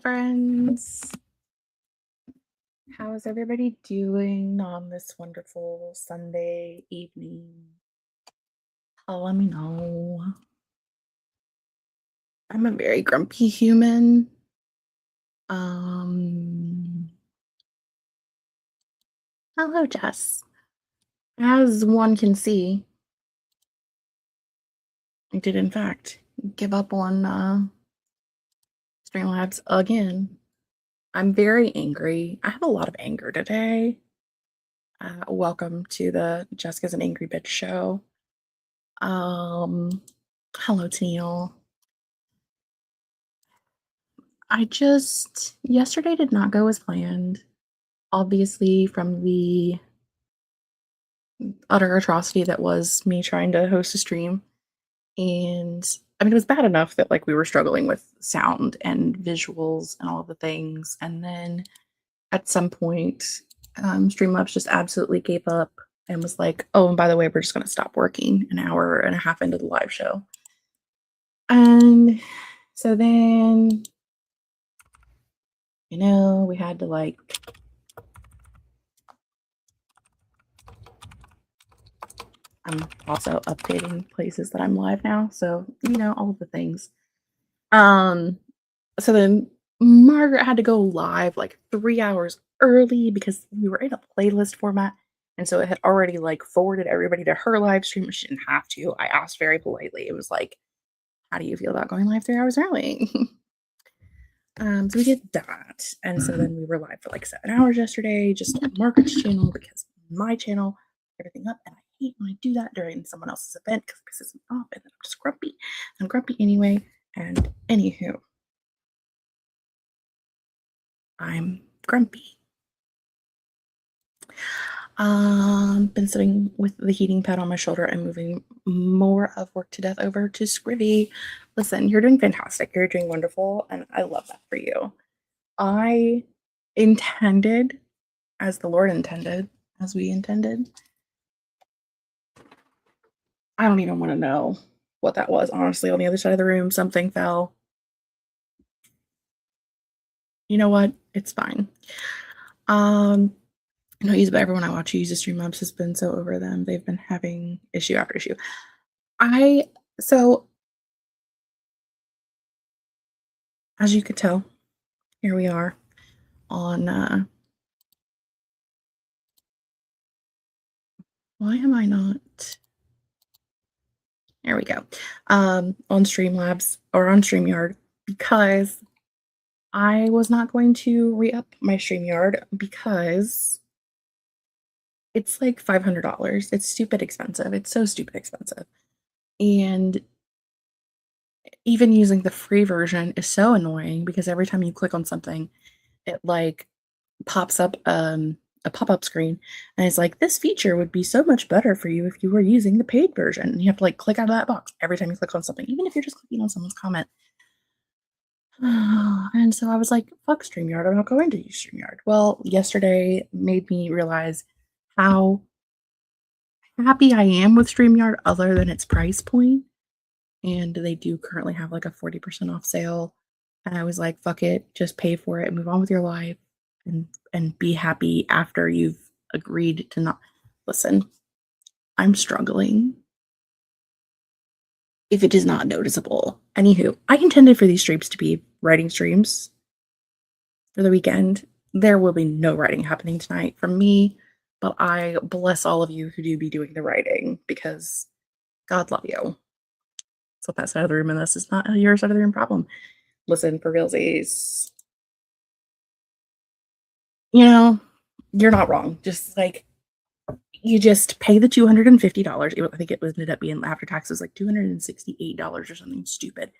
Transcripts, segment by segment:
friends. How is everybody doing on this wonderful Sunday evening? Let me know. I'm a very grumpy human. Hello, Jess. As one can see, I did in fact give up on Streamlabs again. I'm very angry. I have a lot of anger today. Welcome to the Jessica's an Angry Bitch show. Hello, Teal. Yesterday did not go as planned. Obviously, from the utter atrocity that was me trying to host a stream. And I mean, it was bad enough that like we were struggling with sound and visuals and all of the things. And then at some point, Streamlabs just absolutely gave up and was like, oh, and by the way, we're just going to stop working an hour and a half into the live show. And so then, we had to like I'm also updating places that I'm live now, so all of the things. So then Margaret had to go live like 3 hours early because we were in a playlist format, and so it had already like forwarded everybody to her live stream. She didn't have to. I asked very politely. It was like, "How do you feel about going live 3 hours early?" So we did that, and so then we were live for like 7 hours yesterday, just on Margaret's channel because my channel everything up, and I hate when I do that during someone else's event because it pisses me off, and then I'm just grumpy. I'm grumpy anyway, and anywho, I'm grumpy. Been sitting with the heating pad on my shoulder and moving more of Work to Death over to Scrivy. Listen, you're doing fantastic. You're doing wonderful, and I love that for you. I intended, as the Lord intended, as we intended. I don't even want to know what that was, honestly. On the other side of the room, something fell. You know what? It's fine. I don't use it, but everyone I watch who uses Streamlabs has been so over them. They've been having issue after issue. So as you could tell, here we are on why am I not? There we go. On Streamlabs or on StreamYard because I was not going to re-up my StreamYard because it's like $500. It's stupid expensive. It's so stupid expensive. And even using the free version is so annoying because every time you click on something, it like pops up a pop-up screen and it's like, this feature would be so much better for you if you were using the paid version. And you have to like click out of that box every time you click on something, even if you're just clicking on someone's comment. And so I was like, fuck StreamYard, I'm not going to use StreamYard. Well, yesterday made me realize how happy I am with StreamYard other than its price point. And they do currently have like a 40% off sale. And I was like, fuck it, just pay for it, move on with your life, and be happy after you've agreed to not listen. I'm struggling. If it is not noticeable. Anywho, I intended for these streams to be writing streams for the weekend. There will be no writing happening tonight from me, but I bless all of you who do be doing the writing because God love you. So that side of the room, and this is not your side of the room problem. Listen, for realsies, you're not wrong. Just like, you just pay the $250. I think it was ended up being after taxes like $268 or something stupid,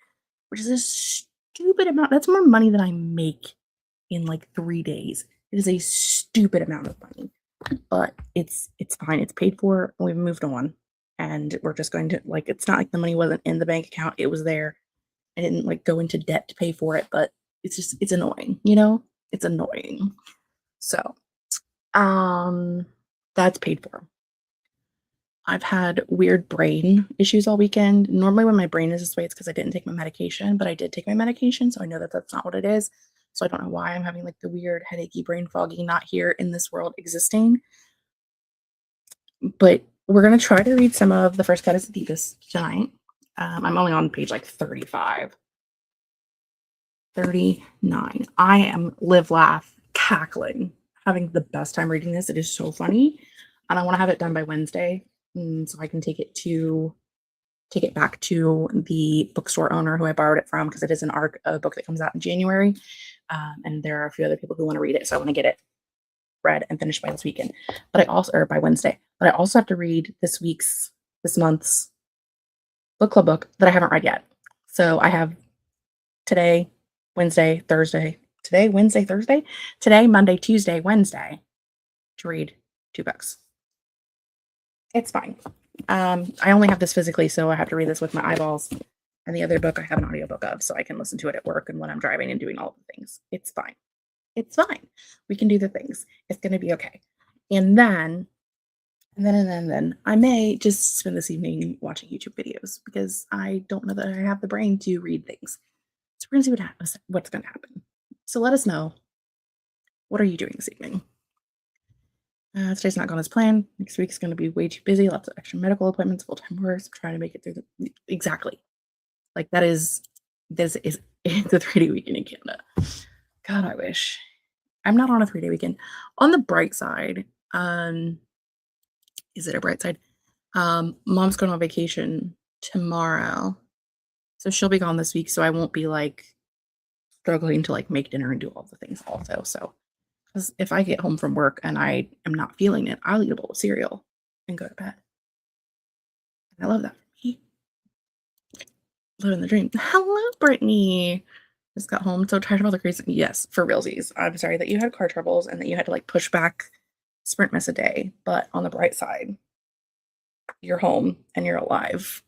which is a stupid amount. That's more money than I make in like 3 days. It is a stupid amount of money, but it's fine. It's paid for. We've moved on, and we're just going to like. It's not like the money wasn't in the bank account. It was there. I didn't like go into debt to pay for it, but it's annoying. It's annoying. So, that's paid for. I've had weird brain issues all weekend. Normally when my brain is this way, it's because I didn't take my medication, but I did take my medication, so I know that that's not what it is. So I don't know why I'm having like the weird headachy brain foggy not here in this world existing. But we're gonna try to read some of the first cut of the deepest tonight. I'm only on page like 35. 39. I am live, laugh, cackling, having the best time reading this. It is so funny. And I want to have it done by Wednesday. So I can take it back to the bookstore owner who I borrowed it from, because it is a book that comes out in January. And there are a few other people who want to read it. So I want to get it read and finished by this weekend. Or by Wednesday. But I also have to read this month's book club book that I haven't read yet. So I have today, Wednesday, Thursday, today, Monday, Tuesday, Wednesday to read 2 books. It's fine. I only have this physically, so I have to read this with my eyeballs. And the other book I have an audiobook of, so I can listen to it at work and when I'm driving and doing all the things. It's fine. It's fine. We can do the things. It's going to be okay. And then I may just spend this evening watching YouTube videos, because I don't know that I have the brain to read things. So we're going to see what's going to happen. So let us know. What are you doing this evening? Today's not gone as planned. Next week's going to be way too busy. Lots of extra medical appointments, full-time work. I'm trying to make it through exactly. Like this is the 3-day weekend in Canada. God, I wish. I'm not on a 3-day weekend. On the bright side, is it a bright side? Mom's going on vacation tomorrow. So she'll be gone this week. So I won't be like struggling to like make dinner and do all the things also. So, because if I get home from work and I am not feeling it, I'll eat a bowl of cereal and go to bed. I love that for me. Living the dream. Hello, Brittany. Just got home. So tired of all the crazy. Yes, for realsies. I'm sorry that you had car troubles and that you had to like push back sprint miss a day. But on the bright side, you're home and you're alive.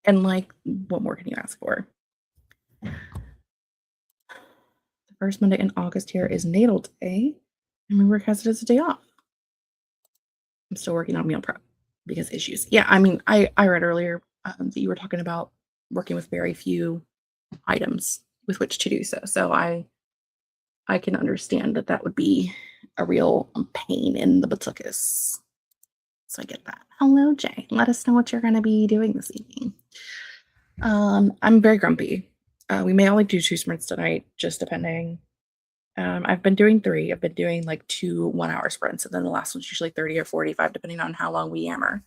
And like, what more can you ask for? The first Monday in August here is natal day. And my work has it as a day off. I'm still working on meal prep because issues. Yeah, I mean, I read earlier that you were talking about working with very few items with which to do so. So I can understand that would be a real pain in the buttuckus. So I get that. Hello, Jay. Let us know what you're going to be doing this evening. I'm very grumpy. We may only do 2 sprints tonight, just depending. I've been doing 3. I've been doing like 2 1-hour sprints, and then the last one's usually 30 or 45, depending on how long we yammer.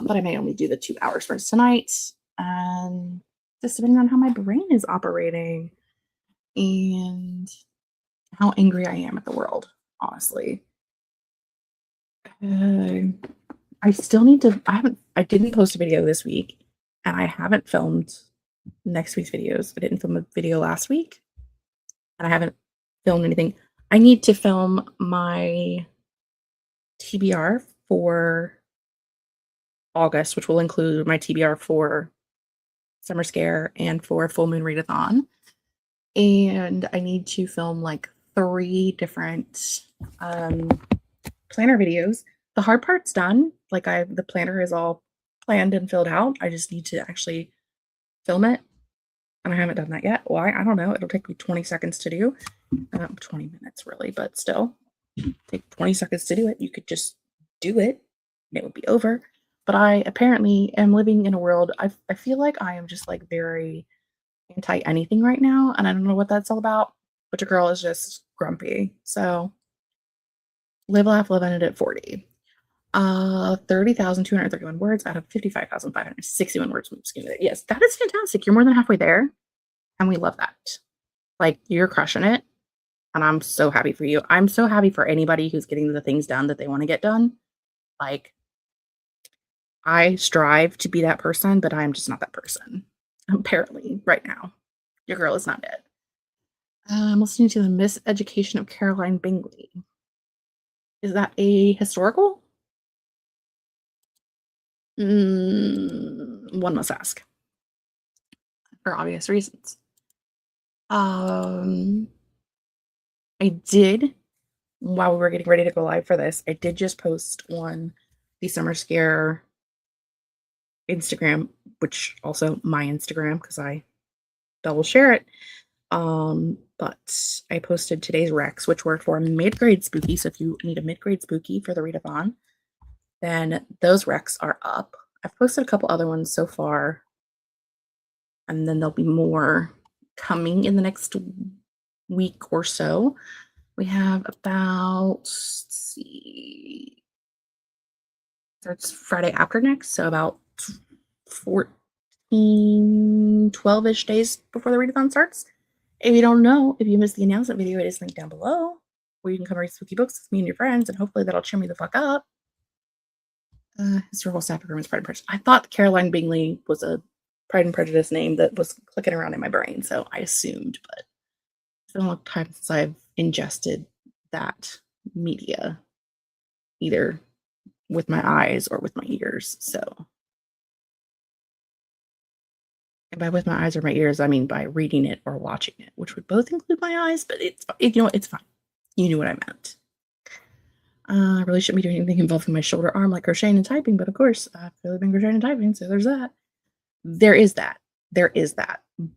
But I may only do the 2-hour sprints tonight, and just depending on how my brain is operating and how angry I am at the world, honestly. I still need to. I didn't post a video this week, and I haven't filmed next week's videos. I didn't film a video last week, and I haven't filmed anything. I need to film my TBR for August, which will include my TBR for Summer Scare and for Full Moon Readathon. And I need to film like 3 different planner videos. The hard part's done. Like the planner is all planned and filled out. I just need to actually film it. And I haven't done that yet. Why? I don't know. It'll take me 20 seconds to do. 20 minutes really, but still. Take 20 seconds to do it. You could just do it and it would be over. But I apparently am living in a world. I feel like I am just like very anti anything right now. And I don't know what that's all about. But your girl is just grumpy. So live, laugh, live, ended at 40. 30,231 words out of 55,561 words. Yes, that is fantastic. You're more than halfway there. And we love that. Like, you're crushing it. And I'm so happy for you. I'm so happy for anybody who's getting the things done that they want to get done. Like, I strive to be that person, but I'm just not that person. Apparently, right now. Your girl is not it. I'm listening to The Miseducation of Caroline Bingley. Is that a historical? One must ask. For obvious reasons. I did, while we were getting ready to go live for this, I did just post on the Summer Scare Instagram, which also my Instagram, because I double share it. But I posted today's recs, which were for mid-grade spooky. So if you need a mid-grade spooky for the readathon, then those recs are up. I've posted a couple other ones so far, and then there'll be more coming in the next week or so. We have about, let's see, starts Friday after next, so about 14, 12-ish days before the readathon starts. If you don't know, if you missed the announcement video, it is linked down below, where you can come read spooky books with me and your friends, and hopefully that'll cheer me the fuck up. Historical staff agreements, Pride and Prejudice. I thought Caroline Bingley was a Pride and Prejudice name that was clicking around in my brain, so I assumed, but it's been a long time since I've ingested that media, either with my eyes or with my ears. So, and by with my eyes or my ears, I mean by reading it or watching it, which would both include my eyes, but it's fine. You knew what I meant. I really shouldn't be doing anything involving my shoulder arm like crocheting and typing, but of course, I've really been crocheting and typing, so there's that. There is that.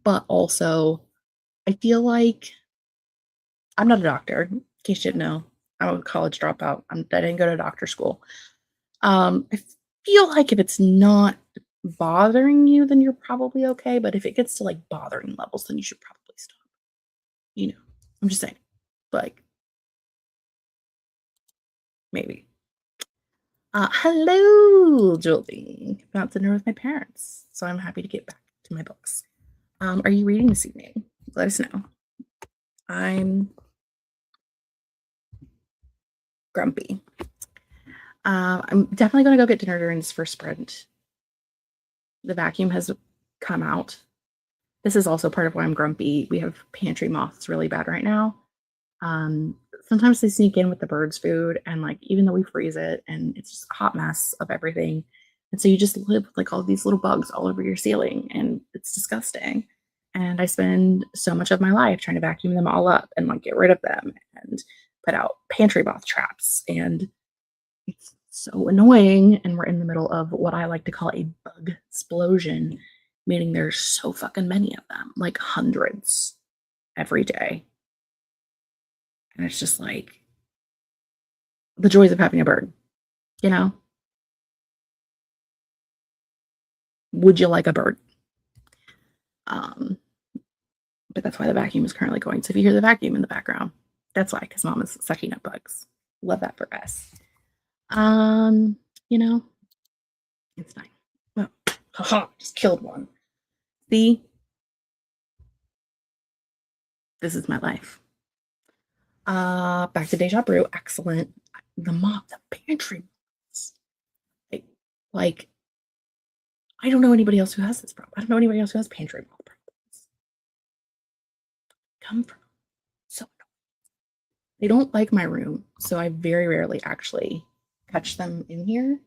But also, I feel like I'm not a doctor, in case you didn't know. I'm a college dropout. I didn't go to doctor school. I feel like if it's not bothering you, then you're probably okay. But if it gets to like bothering levels, then you should probably stop. I'm just saying. Like, maybe. Hello, Julie. About dinner with my parents. So I'm happy to get back to my books. Are you reading this evening? Let us know. I'm grumpy. I'm definitely going to go get dinner during this first sprint. The vacuum has come out. This is also part of why I'm grumpy. We have pantry moths really bad right now. Sometimes they sneak in with the birds' food, and like even though we freeze it, and it's just a hot mess of everything, and so you just live with like all these little bugs all over your ceiling, and it's disgusting. And I spend so much of my life trying to vacuum them all up and like get rid of them and put out pantry moth traps, and it's so annoying. And we're in the middle of what I like to call a bug explosion, meaning there's so fucking many of them, like hundreds every day. And it's just like the joys of having a bird, you know? Would you like a bird? But that's why the vacuum is currently going. So if you hear the vacuum in the background, that's why, because mom is sucking up bugs. Love that for us. You know, it's fine. Oh, haha, just killed one. See? This is my life. Back to Deja Brew. Excellent. The pantry. Like, I don't know anybody else who has this problem. I don't know anybody else who has pantry moth problems. Come from so they don't like my room, so I very rarely actually catch them in here.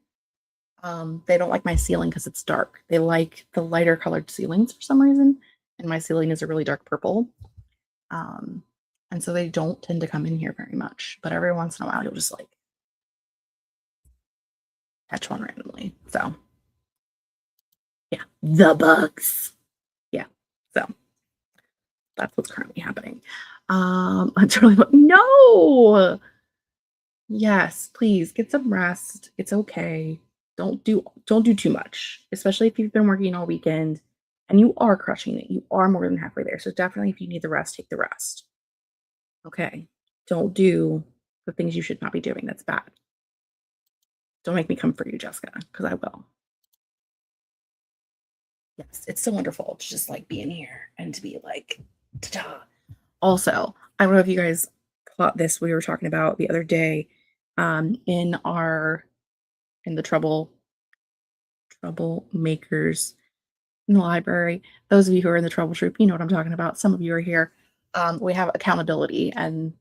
They don't like my ceiling because it's dark. They like the lighter colored ceilings for some reason, and my ceiling is a really dark purple. And so they don't tend to come in here very much. But every once in a while, you'll just like catch one randomly. So yeah, the bugs. Yeah, so that's what's currently happening. It's really no. Yes, please get some rest. It's okay. Don't do too much, especially if you've been working all weekend and you are crushing it. You are more than halfway there. So definitely if you need the rest, take the rest. Okay. Don't do the things you should not be doing. That's bad. Don't make me come for you, Jessica, because I will. Yes, it's so wonderful to just like be in here and to be like, ta-da. Also, I don't know if you guys caught this. We were talking about the other day in the troublemakers in the library. Those of you who are in the trouble troop, you know what I'm talking about. Some of you are here. We have accountability, and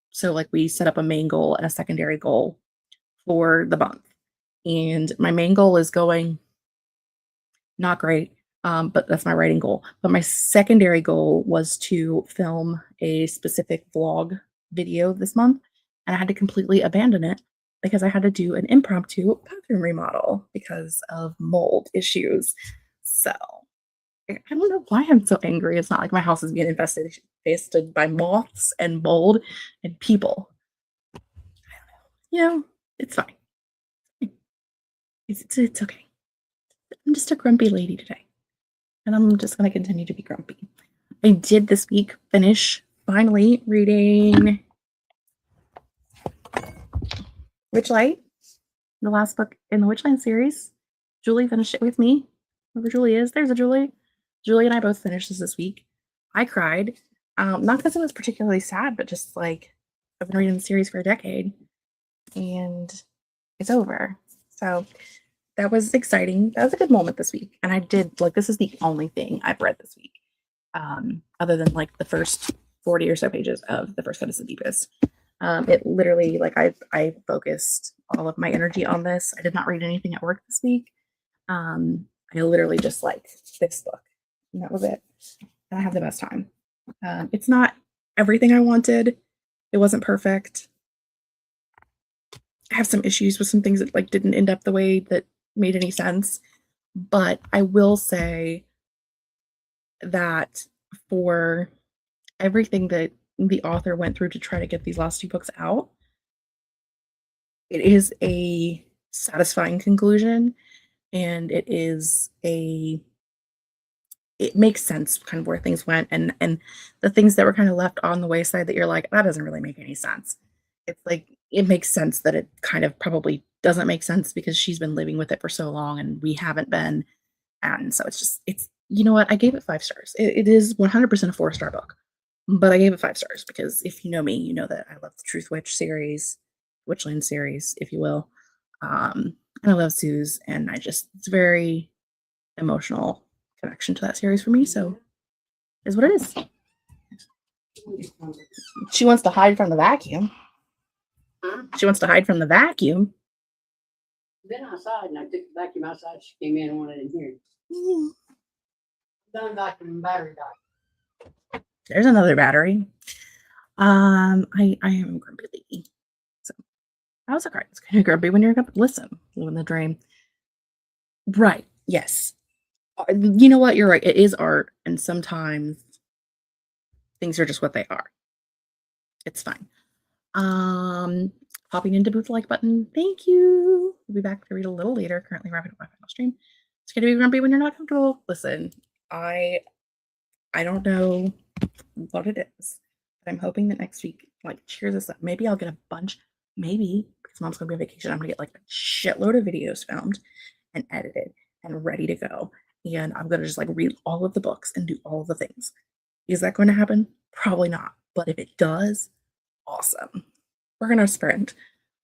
so like we set up a main goal and a secondary goal for the month. And my main goal is going not great, but that's my writing goal. But my secondary goal was to film a specific vlog video this month, and I had to completely abandon it because I had to do an impromptu bathroom remodel because of mold issues. So I don't know why I'm so angry. It's not like my house is being infested by moths and mold and people. You know, it's fine. It's okay. I'm just a grumpy lady today, and I'm just gonna continue to be grumpy. I did this week finish finally reading Witchlight, the last book in the Witchland series. Julie finished it with me. Whoever Julie is, there's a Julie. Julie and I both finished this week. I cried, not because it was particularly sad, but just like I've been reading the series for a decade, and it's over. So that was exciting. That was a good moment this week. And I did like this is the only thing I've read this week, other than like the first 40 or so pages of the first cut of the deepest. It literally like I focused all of my energy on this. I did not read anything at work this week. I literally just like this book, and that was it. And I had the best time. It's not everything I wanted. It wasn't perfect. I have some issues with some things that like didn't end up the way that made any sense. But I will say that for everything that the author went through to try to get these last two books out, it is a satisfying conclusion, and it makes sense kind of where things went, and the things that were kind of left on the wayside that you're like, that doesn't really make any sense. It's like it makes sense that it kind of probably doesn't make sense because she's been living with it for so long and we haven't been. And so it's you know what? I gave it 5 stars. It is 100% a 4-star book, but I gave it 5 stars because if you know me, you know that I love the Truth Witch series, Witchland series, if you will. And I love Sue's, and it's very emotional connection to that series for me. So is what it is. She wants to hide from the vacuum. She wants to hide from the vacuum. Been outside and I took the vacuum outside. She came in and wanted in here. Done vacuuming, battery died. There's another battery. I am grumpy. So I was like, it's kind of grumpy when you're grumpy. Listen, living the dream. Right. Yes. You know what? You're right. It is art, and sometimes things are just what they are. It's fine. Popping into booth like button. Thank you. We'll be back to read a little later. Currently wrapping up my final stream. It's gonna be grumpy when you're not comfortable. Listen, I don't know what it is, but I'm hoping that next week like cheers us up. Maybe I'll get a bunch. Maybe because mom's gonna be on vacation, I'm gonna get like a shitload of videos filmed and edited and ready to go. And I'm gonna just like read all of the books and do all of the things. Is that going to happen? Probably not. But if it does, awesome. We're going to sprint.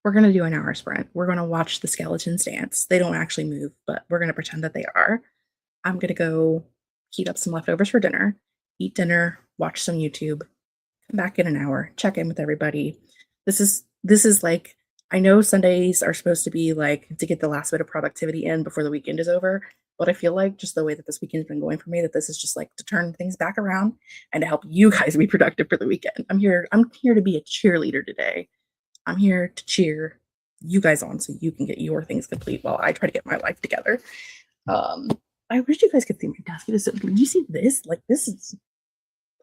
We're going to do an hour sprint. We're going to watch the skeletons dance. They don't actually move, but we're going to pretend that they are. I'm going to go heat up some leftovers for dinner, eat dinner, watch some YouTube, come back in an hour, check in with everybody. This is like, I know Sundays are supposed to be like to get the last bit of productivity in before the weekend is over, but I feel like just the way that this weekend's been going for me, that this is just like to turn things back around and to help you guys be productive for the weekend. I'm here to be a cheerleader today. I'm here to cheer you guys on so you can get your things complete while I try to get my life together. I wish you guys could see my desk. Did you see this? Like this is the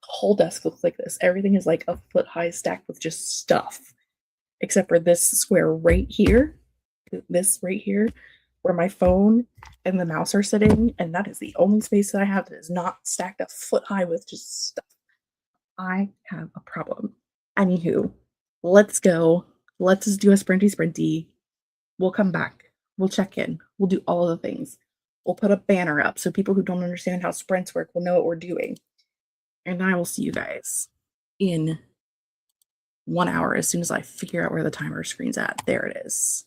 whole desk looks like this. Everything is like a foot high stacked with just stuff. Except for this square right here. This right here, where my phone and the mouse are sitting, and that is the only space that I have that is not stacked a foot high with just stuff. I have a problem. Anywho, let's go. Let's just do a sprinty. We'll come back. We'll check in. We'll do all of the things. We'll put a banner up so people who don't understand how sprints work will know what we're doing. And I will see you guys in 1 hour as soon as I figure out where the timer screen's at. There it is.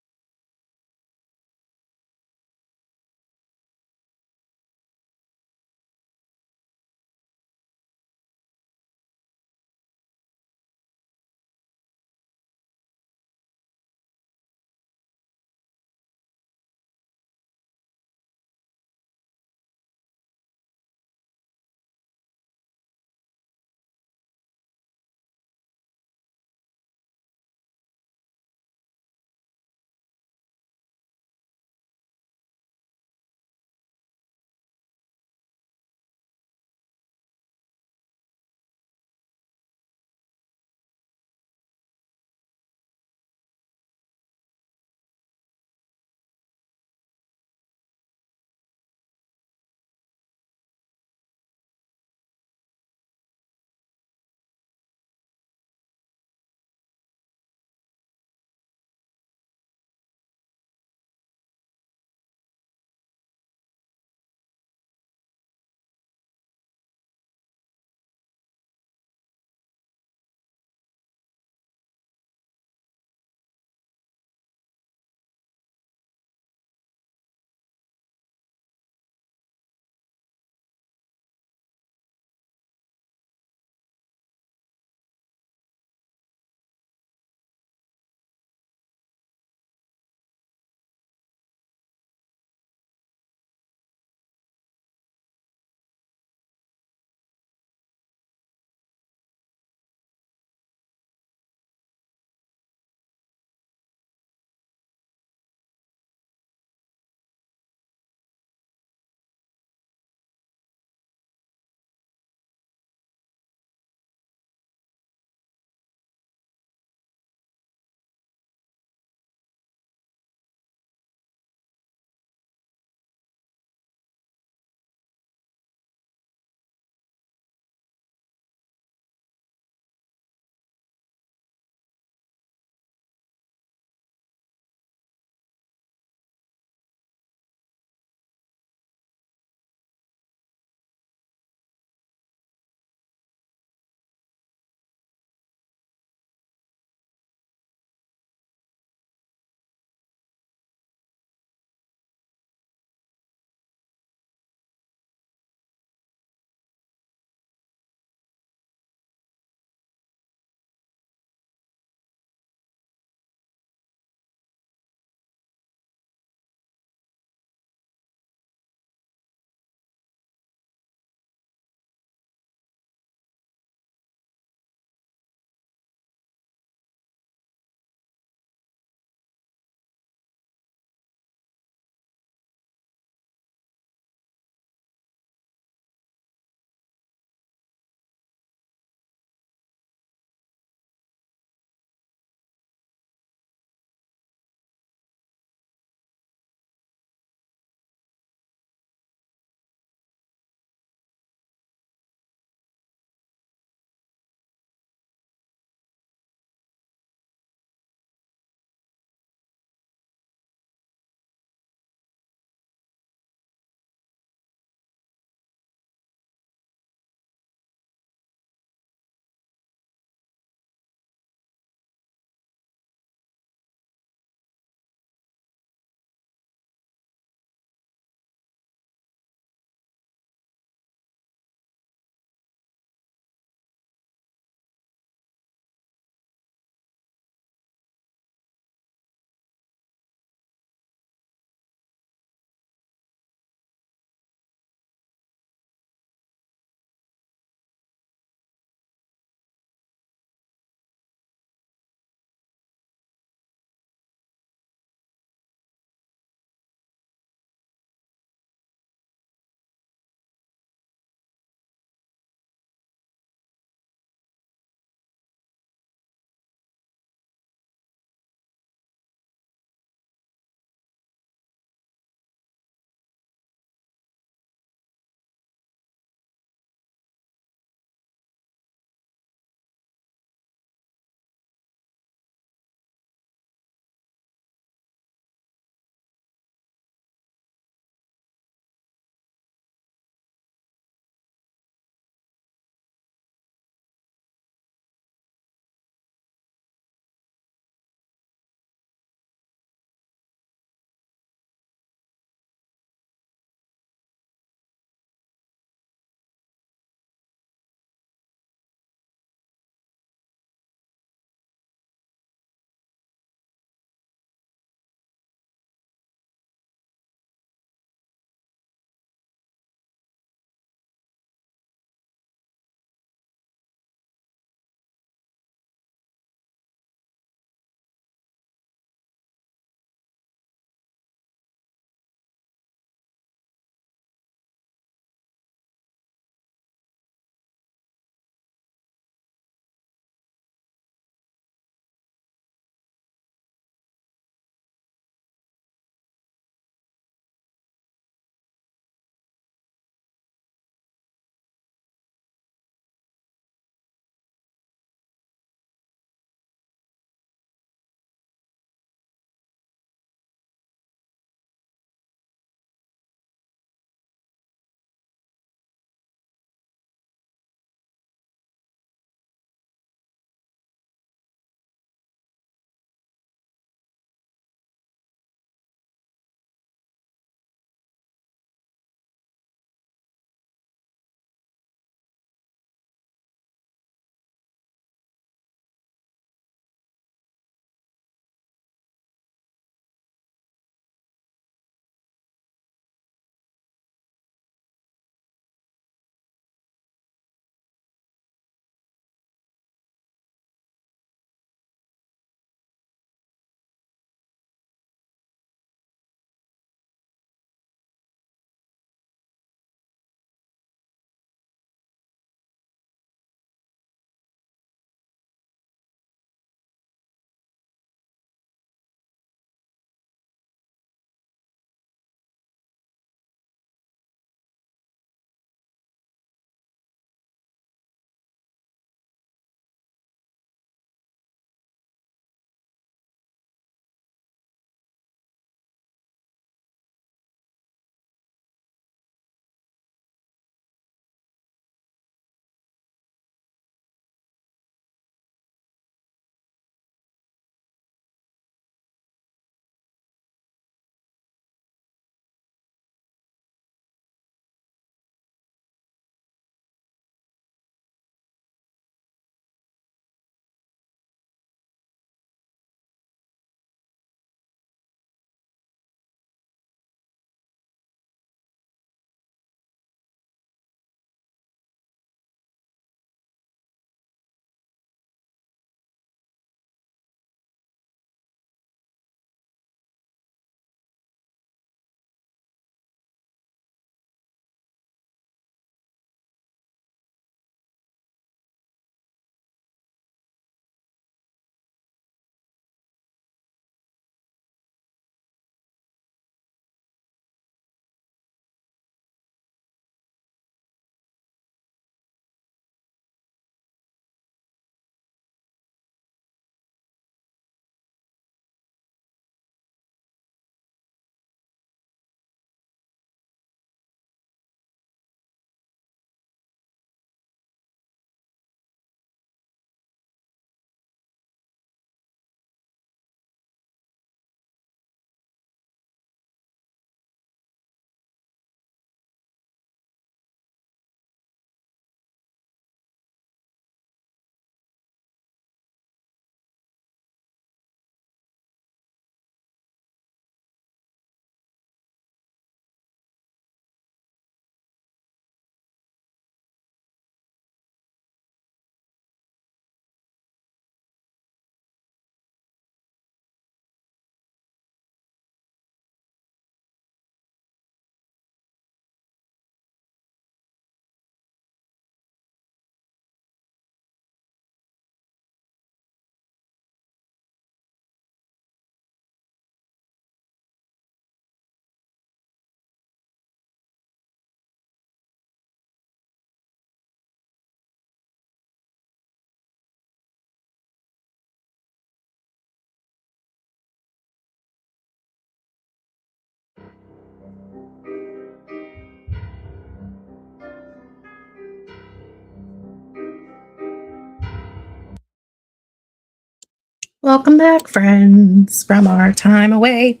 Welcome back, friends, from our time away.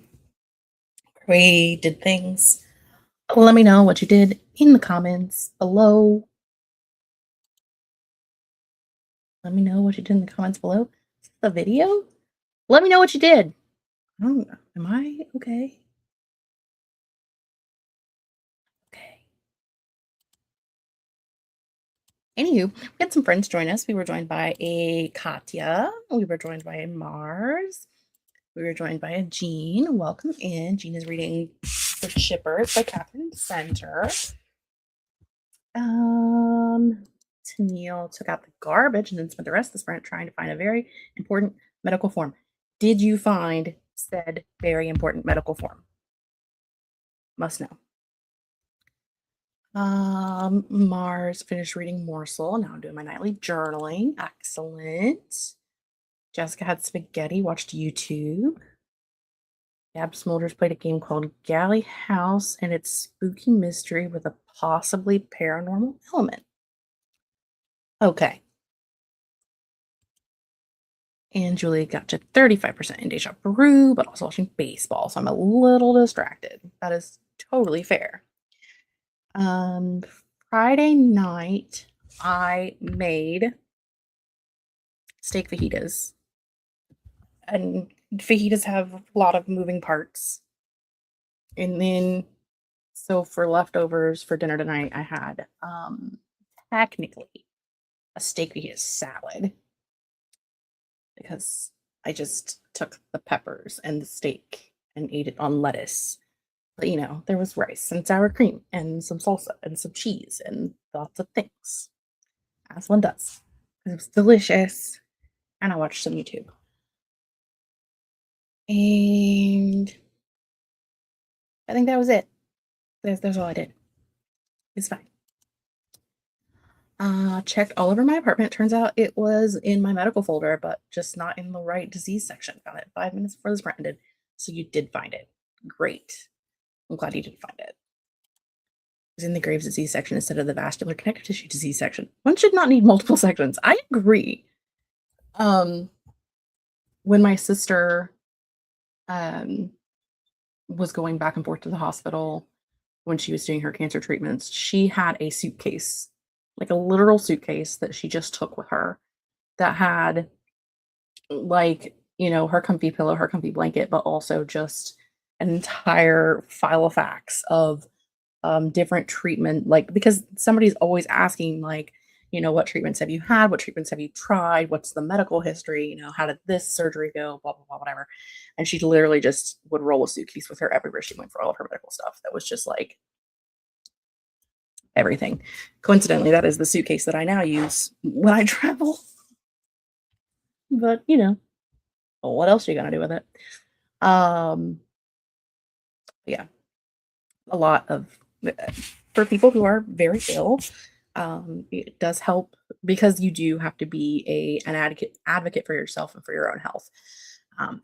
We did things. Let me know what you did in the comments below. Let me know what you did in the comments below. Is this the video? Let me know what you did. I don't know. Am I okay? Okay. Anywho, we had some friends join us. We were joined by a Katya. We were joined by a Mars. We were joined by a Jean. Welcome in. Jean is reading The Shippers by Catherine Center. Tennille took out the garbage and then spent the rest of the sprint trying to find a very important medical form. Did you find said very important medical form? Must know. Mars finished reading Morsel. Now I'm doing my nightly journaling. Excellent. Jessica had spaghetti, watched YouTube. Gab Smulders played a game called Galley House, and it's spooky mystery with a possibly paranormal element. Okay. And Julie got to 35% in Deja Brew, but also watching baseball. So I'm a little distracted. That is totally fair. Friday night, I made steak fajitas. And fajitas have a lot of moving parts. And then, so for leftovers for dinner tonight, I had technically a steak fajita salad because I just took the peppers and the steak and ate it on lettuce. But you know, there was rice and sour cream and some salsa and some cheese and lots of things, as one does. It was delicious. And I watched some YouTube. And I think that was it. That's all I did. It's fine. Checked all over my apartment. Turns out it was in my medical folder, but just not in the right disease section. Found it 5 minutes before the sprint ended. So you did find it. Great. I'm glad you did find it. It was in the Graves' disease section instead of the vascular connective tissue disease section. One should not need multiple sections. I agree. When my sister was going back and forth to the hospital when she was doing her cancer treatments, she had a suitcase, like a literal suitcase that she just took with her that had like, you know, her comfy pillow, her comfy blanket, but also just an entire file of facts of different treatment, like because somebody's always asking, like, you know, what treatments have you had? What treatments have you tried? What's the medical history? You know, how did this surgery go? Blah, blah, blah, whatever. And she literally just would roll a suitcase with her everywhere she went for all of her medical stuff. That was just like everything. Coincidentally, that is the suitcase that I now use when I travel. But, you know, what else are you going to do with it? Yeah, a lot of for people who are very ill, it does help because you do have to be an advocate for yourself and for your own health.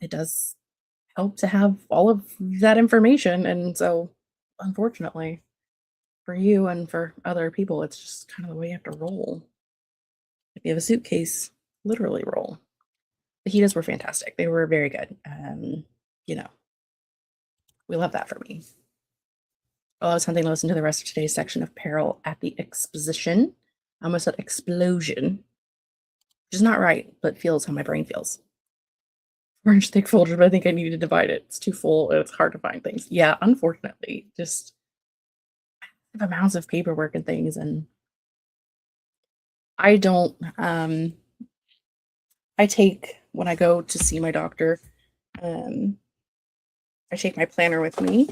It does help to have all of that information, and so unfortunately for you and for other people, it's just kind of the way you have to roll. If you have a suitcase, literally roll. The Fajitas were fantastic. They were very good. You know, we love that for me. While I was hunting, listen to the rest of today's section of Peril at the Exposition. I almost said explosion, which is not right, but feels how my brain feels. Orange thick folder, but I think I need to divide it. It's too full and it's hard to find things. Yeah, unfortunately, just amounts of paperwork and things, and I don't. I take when I go to see my doctor. I take my planner with me.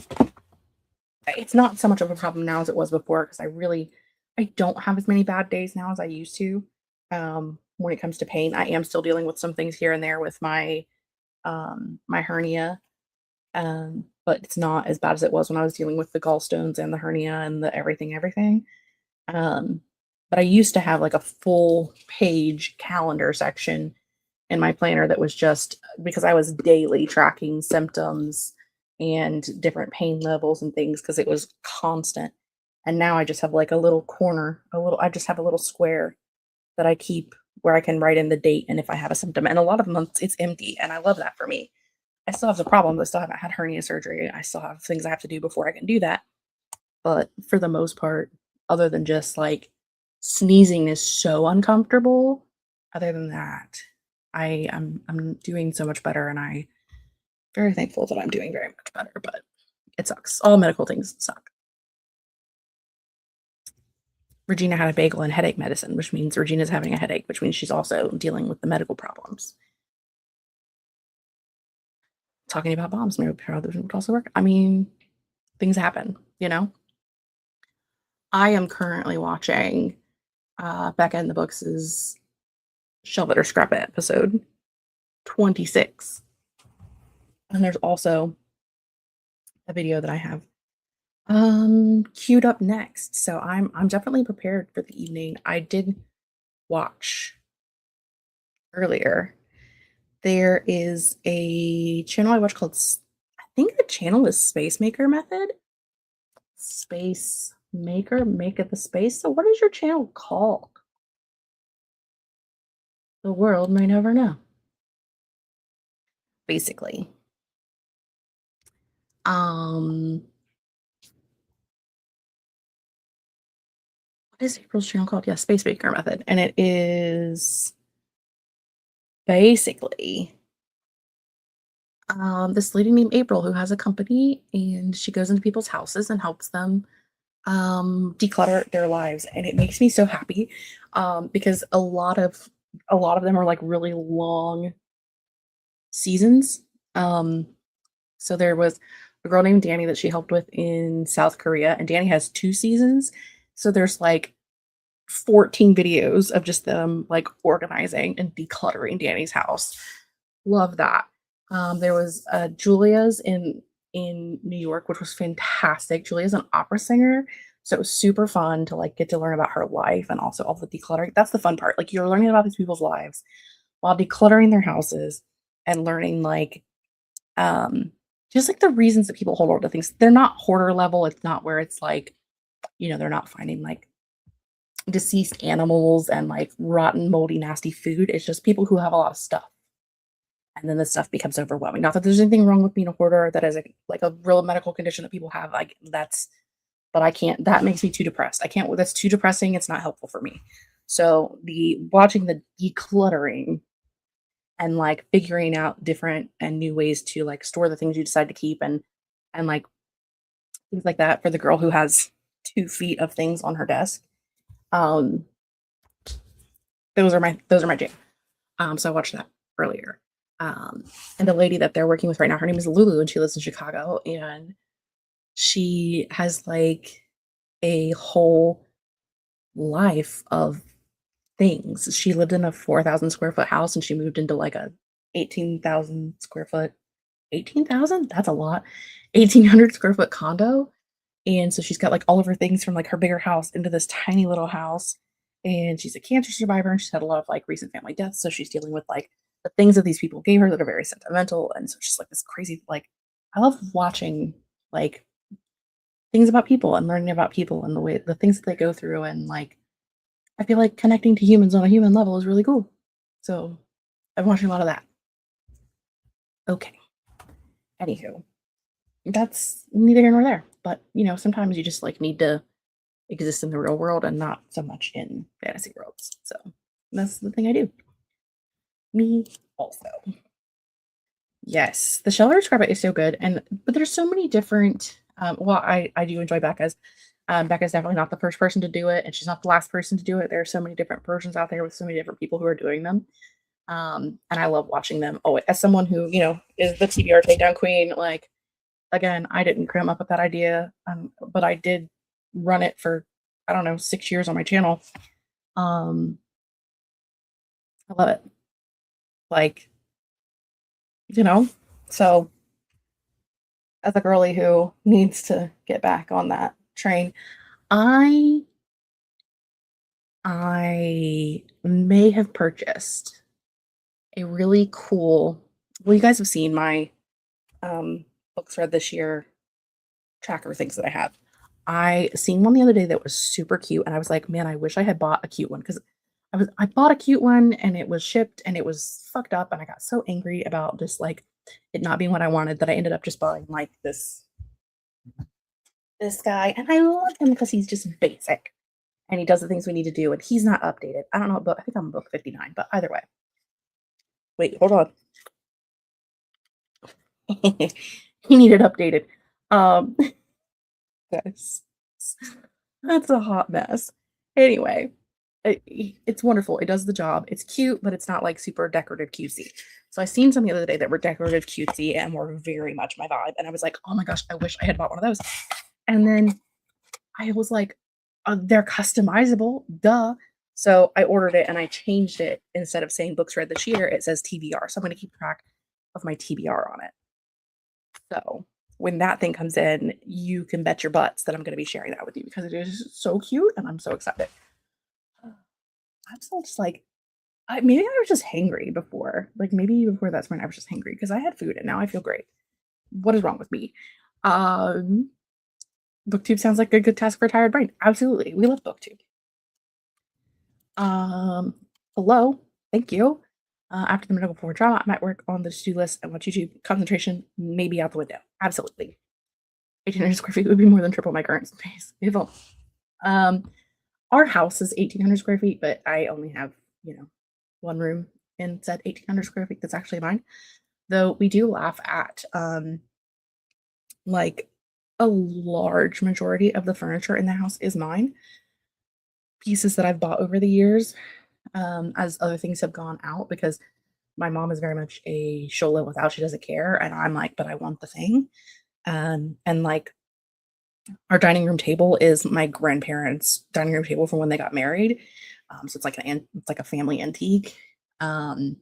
It's not so much of a problem now as it was before because I don't have as many bad days now as I used to. When it comes to pain, I am still dealing with some things here and there with my my hernia, but it's not as bad as it was when I was dealing with the gallstones and the hernia and the everything. Um, but I used to have like a full page calendar section in my planner that was just because I was daily tracking symptoms and different pain levels and things because it was constant. And now I just have like a little corner, I just have a little square that I keep where I can write in the date and if I have a symptom. And a lot of months it's empty, and I love that for me. I still have the problem. I still haven't had hernia surgery. I still have things I have to do before I can do that. But for the most part, other than just like sneezing is so uncomfortable, other than that, I'm doing so much better, and I very thankful that I'm doing very much better, but it sucks. All medical things suck. Regina had a bagel and headache medicine, which means Regina's having a headache, which means she's also dealing with the medical problems. Talking about bombs, maybe others would also work. I mean, things happen, you know? I am currently watching Becca in the Books' Shelve It or Scrap It episode 26. And there's also a video that I have queued up next. So I'm definitely prepared for the evening. I did watch earlier. There is a channel I watch called I think the channel is Space Maker Method. Space Maker, make it the space. So what is your channel called? The world may never know. Basically. What is April's channel called? Yeah, Space Maker Method. And it is basically this lady named April who has a company, and she goes into people's houses and helps them declutter their lives. And it makes me so happy because a lot of them are like really long seasons. So there was a girl named Danny that she helped with in South Korea, and Danny has 2 seasons. So there's like 14 videos of just them like organizing and decluttering Danny's house. Love that. There was Julia's in New York, which was fantastic. Julia's an opera singer, so it was super fun to like get to learn about her life and also all the decluttering. That's the fun part. Like you're learning about these people's lives while decluttering their houses and learning like just like the reasons that people hold on to things. They're not hoarder level. It's not where it's like, they're not finding like deceased animals and like rotten, moldy, nasty food. It's just people who have a lot of stuff. And then the stuff becomes overwhelming. Not that there's anything wrong with being a hoarder. That is like a real medical condition that people have. Like but I can't, that makes me too depressed. I can't, that's too depressing. It's not helpful for me. So watching the decluttering and like figuring out different and new ways to like store the things you decide to keep and like things like that for the girl who has 2 feet of things on her desk. Um, those are my jam. So I watched that earlier. And the lady that they're working with right now, her name is Lulu, and she lives in Chicago, and she has like a whole life of things. She lived in a 4,000 square foot house, and she moved into like a 18,000 square foot, 18,000? That's a lot. 1,800 square foot condo. And so she's got like all of her things from like her bigger house into this tiny little house. And she's a cancer survivor, and she's had a lot of like recent family deaths. So she's dealing with like the things that these people gave her that are very sentimental. And so she's like this crazy, like, I love watching like things about people and learning about people and the things that they go through. And like, I feel like connecting to humans on a human level is really cool. So I'm watching a lot of that. Okay. Anywho, that's neither here nor there. But sometimes you just like need to exist in the real world and not so much in fantasy worlds. So that's the thing I do. Me also. Yes, the Shelter Scrub It is so good, but there's so many different. Well, I do enjoy Becca's. Becca's definitely not the first person to do it, and she's not the last person to do it. There are so many different versions out there with so many different people who are doing them. And I love watching them. Oh, as someone who is the TBR takedown queen, like again, I didn't come up with that idea, but I did run it for I don't know 6 years on my channel. I love it. Like, so as a girly who needs to get back on that train, I I may have purchased a really cool. Well, you guys have seen my books read this year tracker things that I have. I seen one the other day that was super cute, and I was like, man, I wish I had bought a cute one because I bought a cute one and it was shipped and it was fucked up and I got so angry about just like it not being what I wanted that I ended up just buying like this guy, and I love him because he's just basic and he does the things we need to do and he's not updated. I don't know, but I think I'm on book 59, but either way. Wait, hold on. He needed updated. Um Guys, that's a hot mess. Anyway, it's wonderful. It does the job. It's cute, but it's not like super decorative cutesy. So I seen some the other day that were decorative cutesy and were very much my vibe. And I was like, oh my gosh, I wish I had bought one of those. And then I was like, they're customizable, duh. So I ordered it and I changed it. Instead of saying books read this year, it says TBR. So I'm going to keep track of my TBR on it. So when that thing comes in, you can bet your butts that I'm going to be sharing that with you because it is so cute and I'm so excited. I'm still just like, maybe I was just hangry before. Like maybe before that's when I was just hangry because I had food and now I feel great. What is wrong with me? Booktube sounds like a good task for a tired brain. Absolutely. We love Booktube. Hello. Thank you. After the medical before trauma, I might work on the to-do list and watch YouTube. Concentration maybe out the window. Absolutely. 1,800 square feet would be more than triple my current space. Beautiful. Our house is 1,800 square feet, but I only have, one room in said 1,800 square feet. That's actually mine. Though we do laugh at, like a large majority of the furniture in the house is mine. Pieces that I've bought over the years, as other things have gone out because my mom is very much a she'll live without, she doesn't care. And I'm like, but I want the thing. And like our dining room table is my grandparents' dining room table from when they got married. So it's like it's like a family antique. So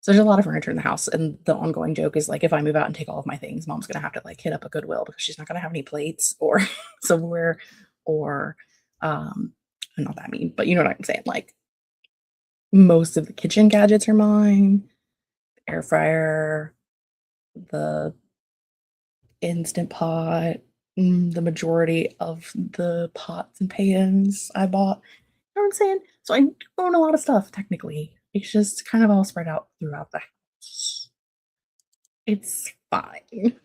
there's a lot of furniture in the house, and the ongoing joke is like if I move out and take all of my things, mom's gonna have to like hit up a Goodwill because she's not gonna have any plates or silverware or I'm not that mean, but you know what I'm saying. Like most of the kitchen gadgets are mine, air fryer, the instant pot, the majority of the pots and pans I bought. You know what I'm saying? So I own a lot of stuff technically. It's just kind of all spread out throughout the house. It's fine.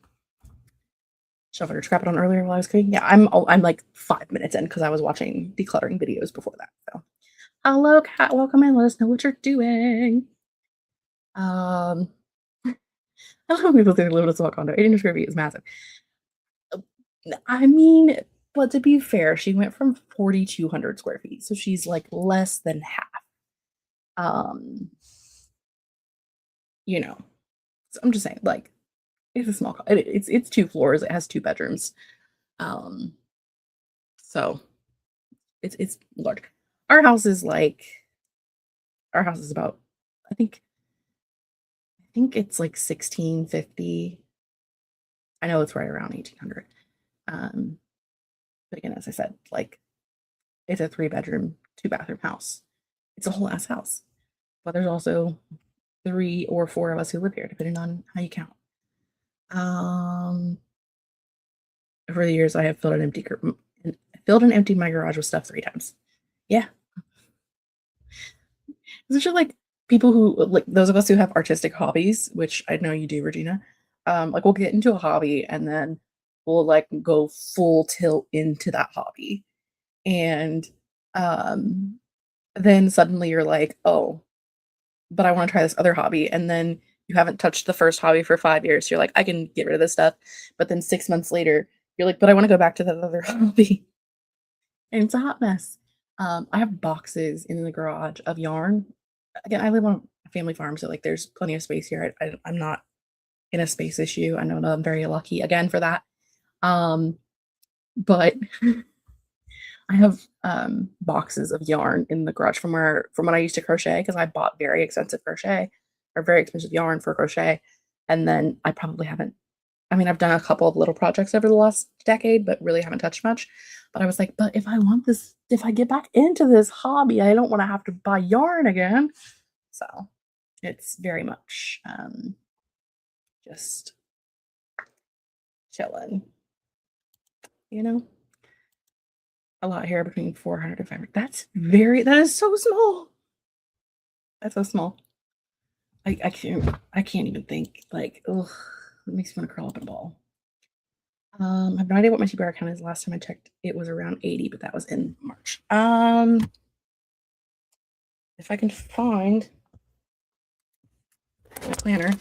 Shoving or scrap it on earlier while I was cooking. Yeah, I'm like 5 minutes in because I was watching decluttering videos before that. So hello, cat. Welcome in. Let us know what you're doing. I love when people think live in a small condo. 800 square feet is massive. I mean, but to be fair, she went from 4,200 square feet, so she's like less than half. Um, so I'm just saying, like, it's a small. It's 2 floors. It has 2 bedrooms. Um, so it's large. Our house is like, our house is about, I think it's like 1650. I know it's right around 1,800. But again, as I said, like it's a 3 bedroom, 2 bathroom house. It's a whole ass house. But there's also 3 or 4 of us who live here, depending on how you count. Over the years, I have filled and emptied my garage with stuff 3 times. Yeah, especially like people who like those of us who have artistic hobbies, which I know you do, Regina. Like we'll get into a hobby and then we'll like go full tilt into that hobby, and um, then suddenly you're like, oh, but I want to try this other hobby. And then you haven't touched the first hobby for 5 years. So you're like, I can get rid of this stuff. But then 6 months later, you're like, but I want to go back to that other hobby. And it's a hot mess. I have boxes in the garage of yarn. Again, I live on a family farm, so like there's plenty of space here. I'm not in a space issue. I know that I'm very lucky again for that. But I have boxes of yarn in the garage from when I used to crochet because I bought very expensive crochet or very expensive yarn for crochet. And then I probably haven't, I mean, I've done a couple of little projects over the last decade, but really haven't touched much. But I was like, but if I want this, if I get back into this hobby, I don't want to have to buy yarn again. So it's very much just chilling, you know? A lot here between 400 and 500. That is so small. That's so small. I can't even think. Like, ugh, it makes me want to curl up in a ball. I have no idea what my TBR count is. Last time I checked, it was around 80, but that was in March. If I can find my planner,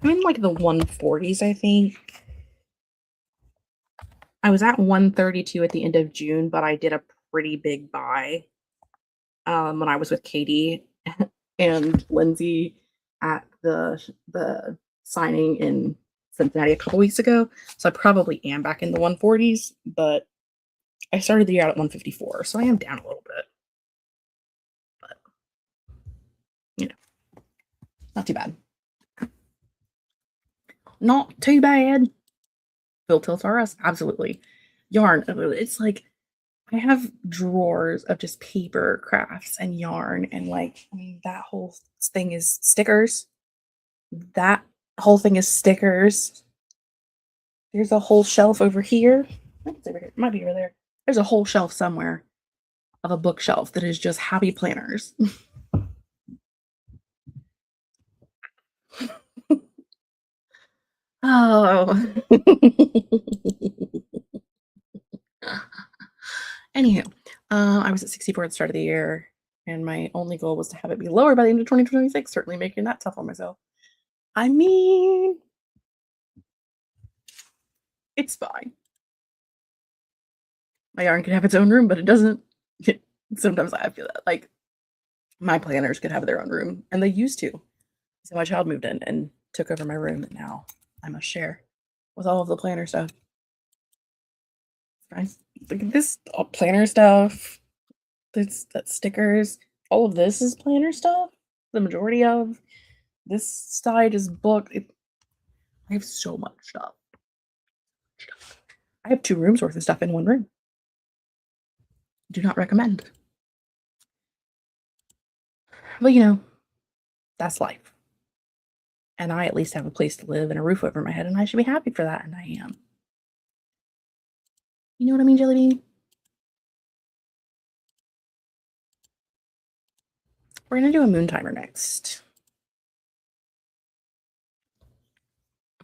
I'm in like the 140s, I think. I was at 132 at the end of June, but I did a pretty big buy when I was with Katie and Lindsay at the signing in Cincinnati a couple weeks ago. So I probably am back in the 140s, but I started the year out at 154, so I am down a little bit. But not too bad. Not too bad. Bill Tilts R Us, absolutely. Yarn, it's like I have drawers of just paper crafts and yarn, and like, I mean, that whole thing is stickers. That whole thing is stickers. There's a whole shelf over here. I think it's over here. It might be over there. There's a whole shelf somewhere of a bookshelf that is just happy planners. Oh. Anywho, I was at 64 at the start of the year, and my only goal was to have it be lower by the end of 2026, certainly making that tough on myself. I mean, it's fine. My yarn can have its own room, but it doesn't. Sometimes I feel that. Like, my planners could have their own room, and they used to. So my child moved in and took over my room, and now I must share with all of the planner stuff. Right? Look at this planner stuff. That's stickers. All of this is planner stuff. The majority of this side is book. I have so much stuff. I have 2 rooms worth of stuff in one room. Do not recommend. But that's life. And I at least have a place to live and a roof over my head, and I should be happy for that, and I am. You know what I mean, Jelly Bean? We're gonna do a moon timer next.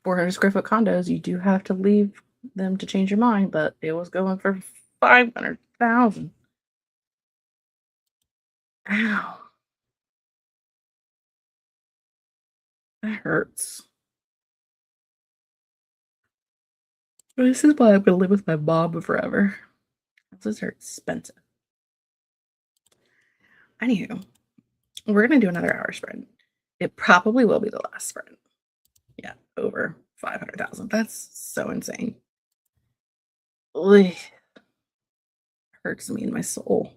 400 square foot condos, you do have to leave them to change your mind, but it was going for 500,000. Ow. That hurts. This is why I'm gonna live with my mom forever. Houses are expensive. Anywho, we're gonna do another hour sprint. It probably will be the last sprint. Yeah, over 500,000. That's so insane. Ugh. Hurts me in my soul.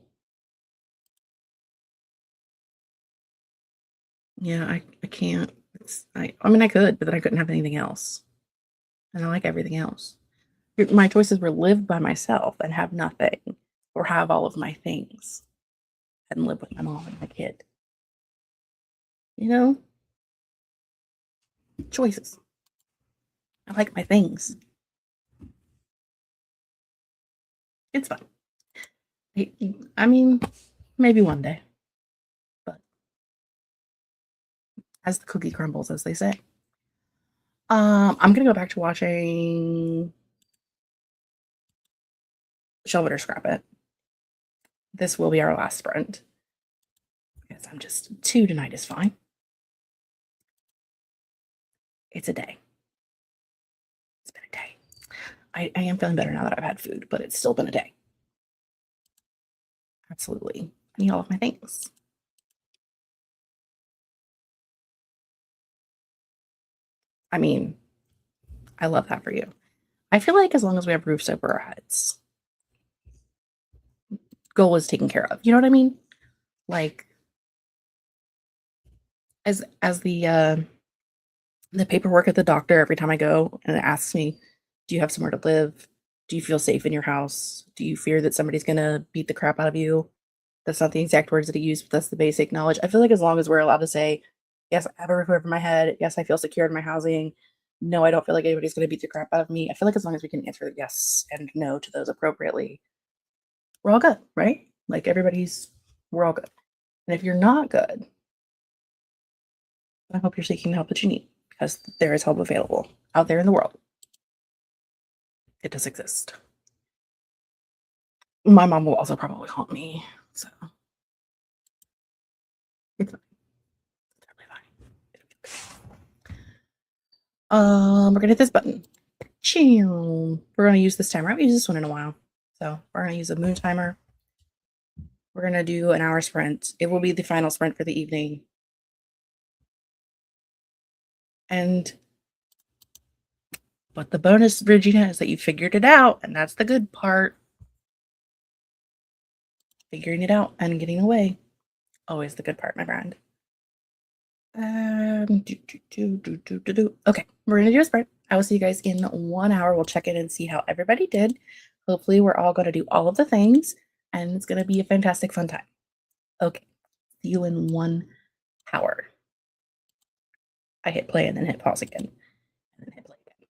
Yeah, I can't. I mean, I could, but then I couldn't have anything else. And I like everything else. My choices were live by myself and have nothing, or have all of my things and live with my mom and my kid. Choices. I like my things. It's fun. I mean, maybe one day. But as the cookie crumbles, as they say. I'm gonna go back to watching Shelve It or Scrap It. This will be our last sprint. Because I'm just 2 tonight is fine. It's a day. It's been a day. I am feeling better now that I've had food, but it's still been a day. Absolutely. I need all of my things. I mean, I love that for you. I feel like as long as we have roofs over our heads, goal is taken care of. You know what I mean? Like, as the paperwork at the doctor, every time I go and it asks me, do you have somewhere to live? Do you feel safe in your house? Do you fear that somebody's gonna beat the crap out of you? That's not the exact words that he used, but that's the basic knowledge. I feel like as long as we're allowed to say, yes, I have a roof over my head. Yes, I feel secure in my housing. No, I don't feel like anybody's going to beat the crap out of me. I feel like as long as we can answer yes and no to those appropriately, we're all good, right? Like we're all good. And if you're not good, I hope you're seeking the help that you need because there is help available out there in the world. It does exist. My mom will also probably haunt me, so it's fine. It's totally fine. We're gonna hit this button. We're gonna use this timer. I haven't used this one in a while, so we're gonna use a moon timer. We're gonna do an hour sprint. It will be the final sprint for the evening. But the bonus, Regina, is that you figured it out, and that's the good part. Figuring it out and getting away. Always the good part, my friend. Okay, we're gonna do a sprint. I will see you guys in 1 hour. We'll check in and see how everybody did. Hopefully, we're all gonna do all of the things, and it's gonna be a fantastic fun time. Okay, see you in 1 hour. I hit play and then hit pause again, and then hit play again.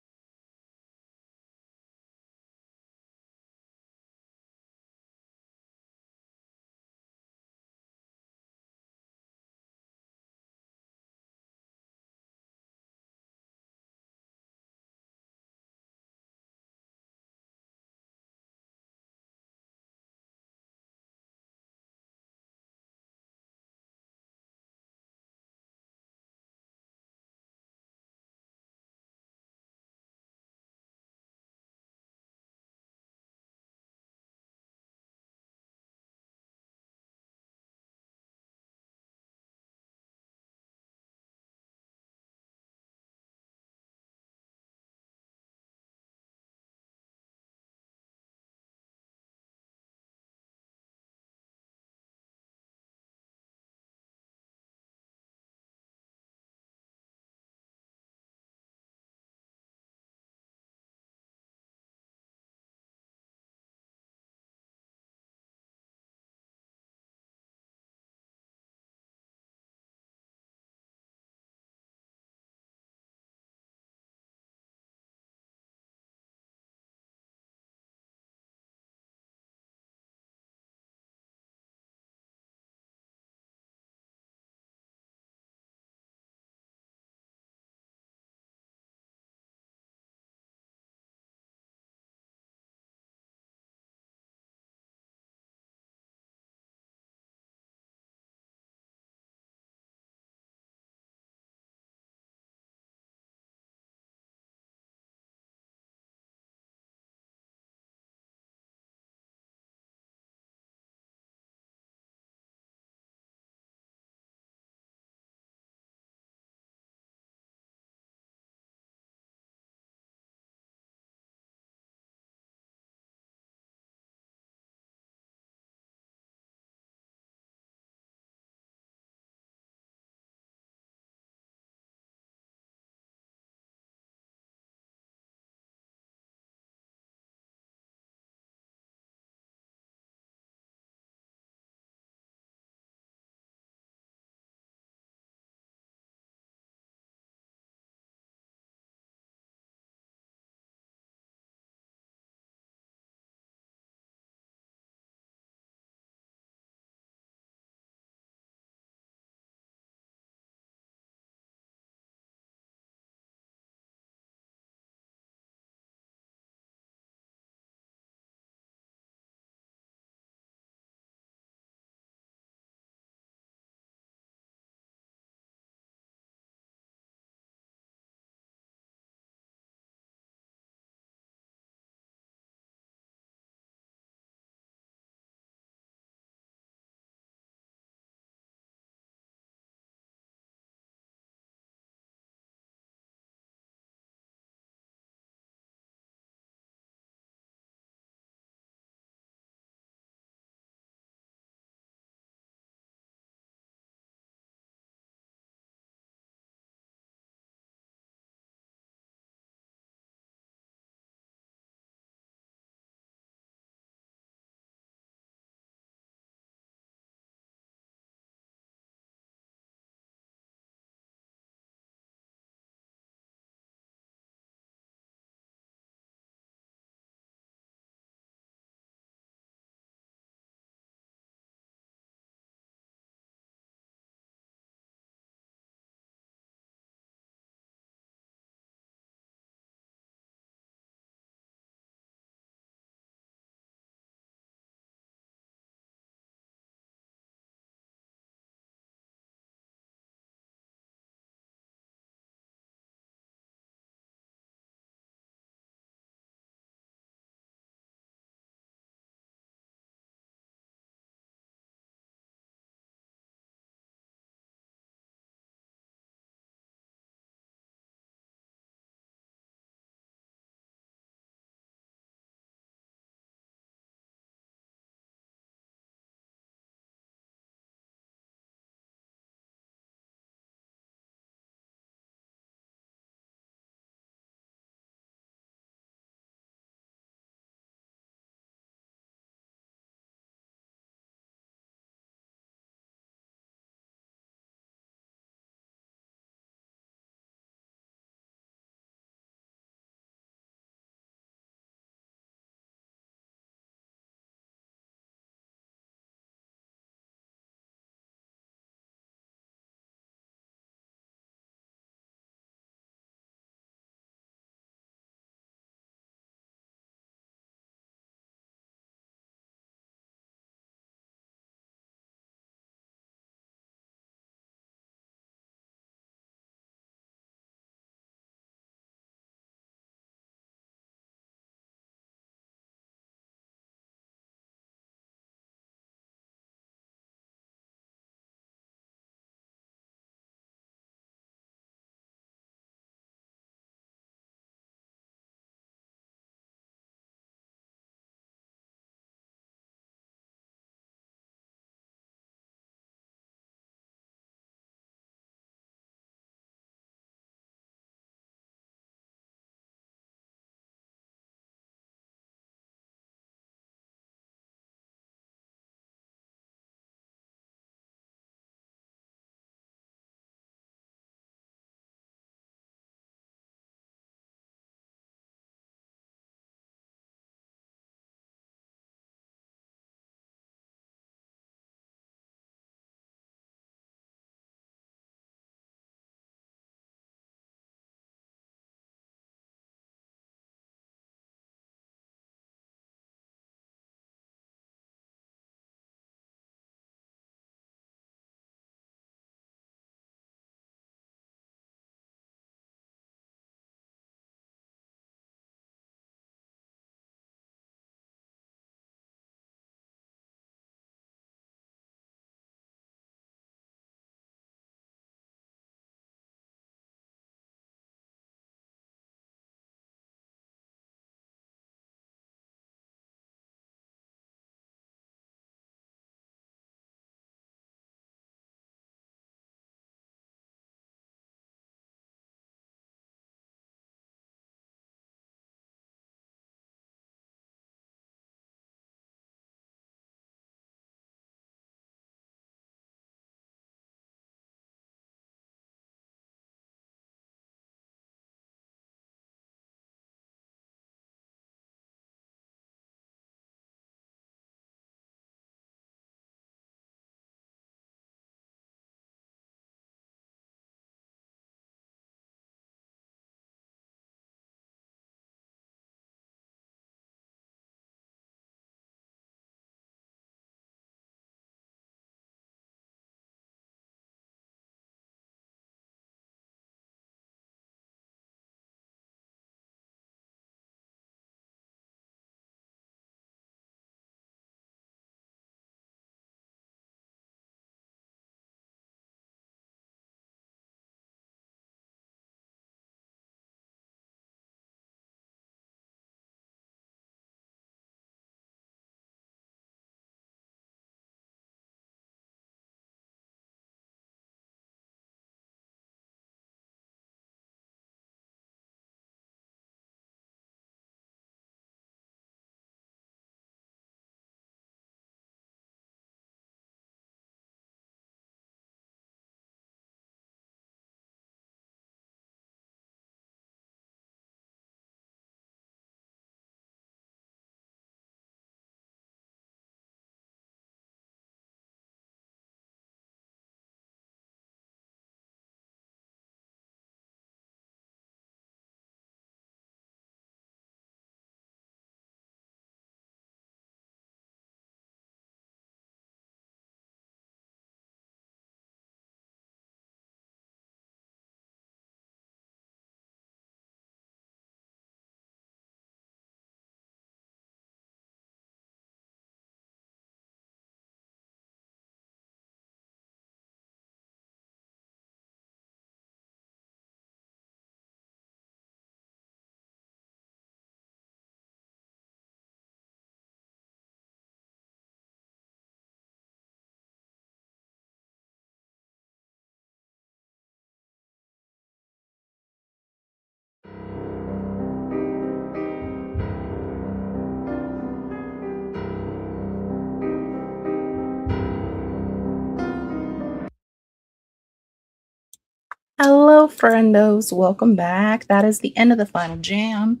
Hello, friendos. Welcome back. That is the end of the final jam.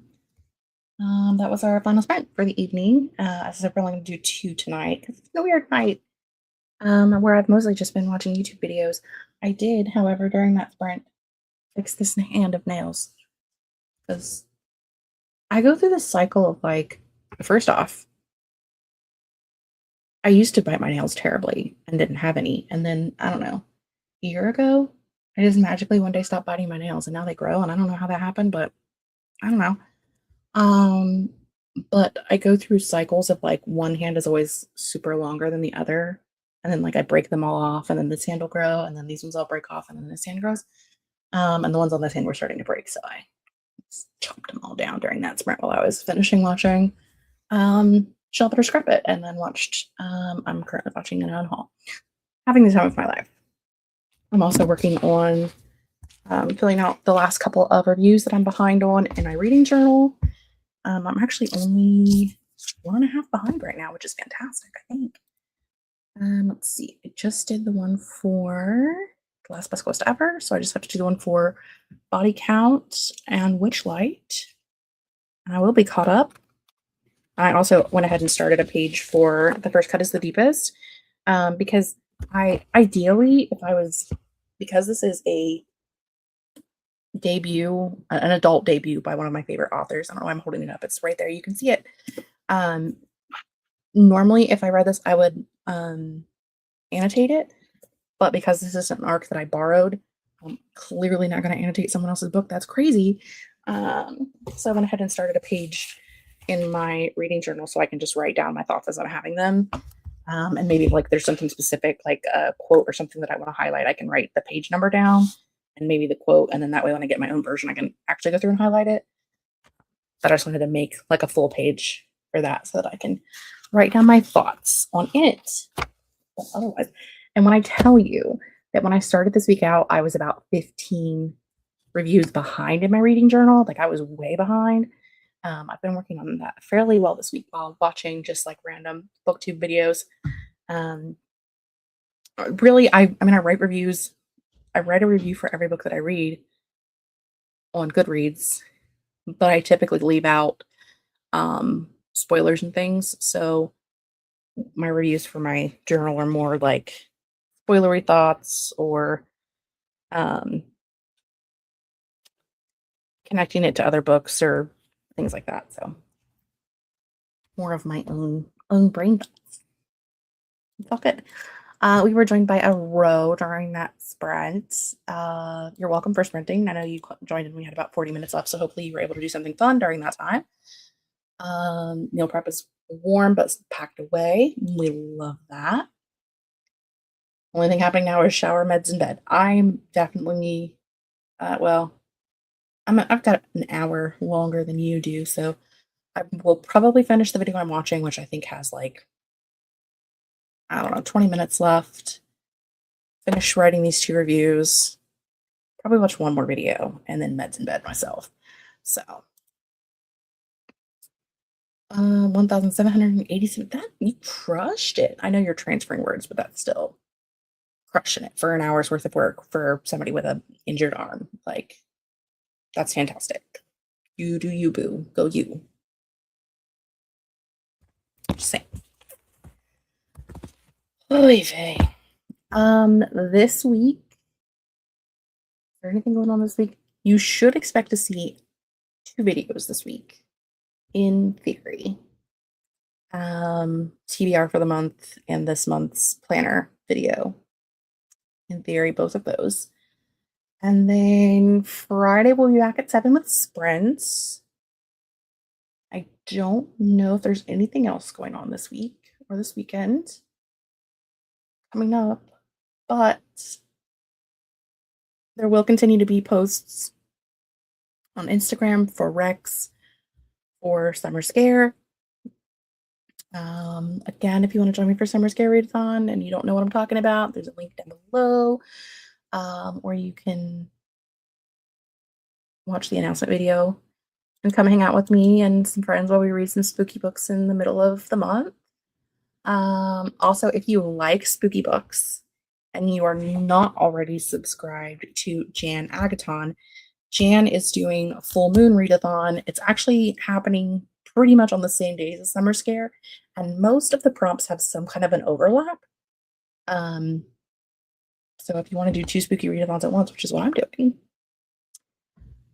That was our final sprint for the evening. As I said, we're only going to do 2 tonight because it's a weird night where I've mostly just been watching YouTube videos. I did, however, during that sprint, fix this hand of nails because I go through this cycle of like, first off, I used to bite my nails terribly and didn't have any. And then, I don't know, a year ago, I just magically one day stopped biting my nails and now they grow. And I don't know how that happened, but I don't know. Um, but I go through cycles of like one hand is always super longer than the other. And then like I break them all off and then this hand will grow and then these ones all break off and then this hand grows. And the ones on this hand were starting to break. So I just chopped them all down during that sprint while I was finishing watching Shop It or Scrap It and then watched I'm currently watching an unhaul. Having the time of my life. I'm also working on filling out the last couple of reviews that I'm behind on in my reading journal. I'm actually only 1.5 behind right now, which is fantastic, I think. Let's see. I just did the one for The Last Best Quest Ever, so I just have to do the one for Body Count and Witchlight. And I will be caught up. I also went ahead and started a page for The First Cut is the Deepest, because ideally, because this is a debut, an adult debut by one of my favorite authors. I don't know why I'm holding it up. It's right there. You can see it. Normally, if I read this, I would annotate it, but because this is an arc that I borrowed, I'm clearly not going to annotate someone else's book. That's crazy. So I went ahead and started a page in my reading journal so I can just write down my thoughts as I'm having them. And maybe like there's something specific, like a quote or something that I want to highlight, I can write the page number down and maybe the quote. And then that way, when I get my own version, I can actually go through and highlight it. But I just wanted to make like a full page for that so that I can write down my thoughts on it. But otherwise, and when I tell you that when I started this week out, I was about 15 reviews behind in my reading journal, like I was way behind. I've been working on that fairly well this week while watching just like random booktube videos. Really, I write reviews. I write a review for every book that I read on Goodreads, but I typically leave out spoilers and things. So my reviews for my journal are more like spoilery thoughts or connecting it to other books or things like that. So more of my own brain thoughts. It's all good. We were joined by a row during that sprint. You're welcome for sprinting. I know you joined and we had about 40 minutes left, so hopefully you were able to do something fun during that time. Meal prep is warm but packed away. We love that. Only thing happening now is shower, meds, and bed. I'm definitely, I've got an hour longer than you do, so I will probably finish the video I'm watching, which I think has like, I don't know, 20 minutes left. Finish writing these 2 reviews. Probably watch one more video and then meds in bed myself. So 1,787. That you crushed it. I know you're transferring words, but that's still crushing it for an hour's worth of work for somebody with an injured arm. Like, that's fantastic. You do you, boo. Go you. Just saying. Oy vey. This week, is there anything going on this week? You should expect to see 2 videos this week, in theory. TBR for the month and this month's planner video. In theory, both of those. And then Friday, we'll be back at 7 with sprints. I don't know if there's anything else going on this week or this weekend coming up, but there will continue to be posts on Instagram for Rex or Summer Scare. Again, if you want to join me for Summer Scare Readathon and you don't know what I'm talking about, there's a link down below, or you can watch the announcement video and come hang out with me and some friends while we read some spooky books in the middle of the month. Also, if you like spooky books and you are not already subscribed to Jan Agathon, Jan is doing a full moon readathon. It's actually happening pretty much on the same days as Summer Scare, and most of the prompts have some kind of an overlap. So if you want to do 2 spooky readathons at once, which is what I'm doing,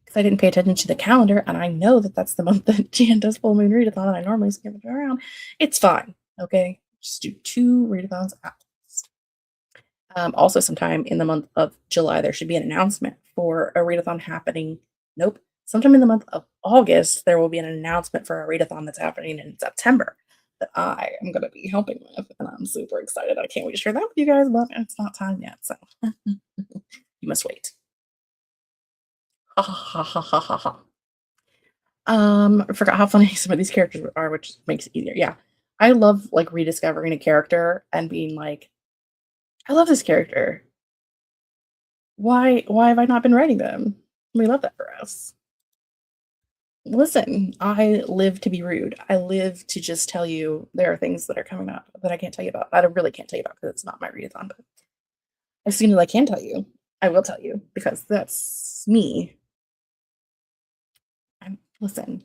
because I didn't pay attention to the calendar, and I know that that's the month that Jan does full moon readathon, and I normally skip it around, it's fine. Okay, just do 2 readathons at once. Also, sometime in the month of July, there should be an announcement for a readathon happening. Nope. Sometime in the month of August, there will be an announcement for a readathon that's happening in September that I am going to be helping with, and I'm super excited. I can't wait to share that with you guys, but it's not time yet, so you must wait. Ha ha ha ha ha ha. I forgot how funny some of these characters are, which makes it easier. Yeah, I love like rediscovering a character and being like, I love this character. Why have I not been writing them? We love that for us. Listen, I live to be rude. I live to just tell you there are things that are coming up that I can't tell you about. I really can't tell you about because it's not my readathon, but as soon as I can tell you, I will tell you because that's me. Listen,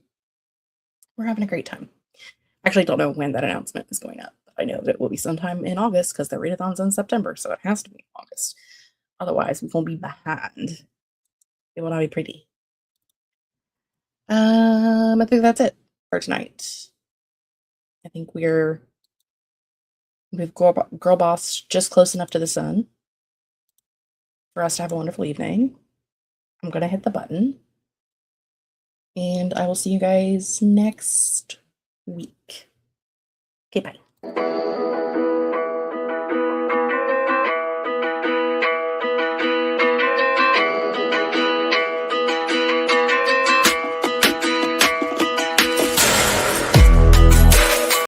we're having a great time. Actually, don't know when that announcement is going up. But I know that it will be sometime in August because the readathon's in September, so it has to be in August. Otherwise, we won't be behind. It will not be pretty. I think that's it for tonight. I think we've girl boss just close enough to the sun for us to have a wonderful evening. I'm gonna hit the button, and I will see you guys next week. Okay, bye.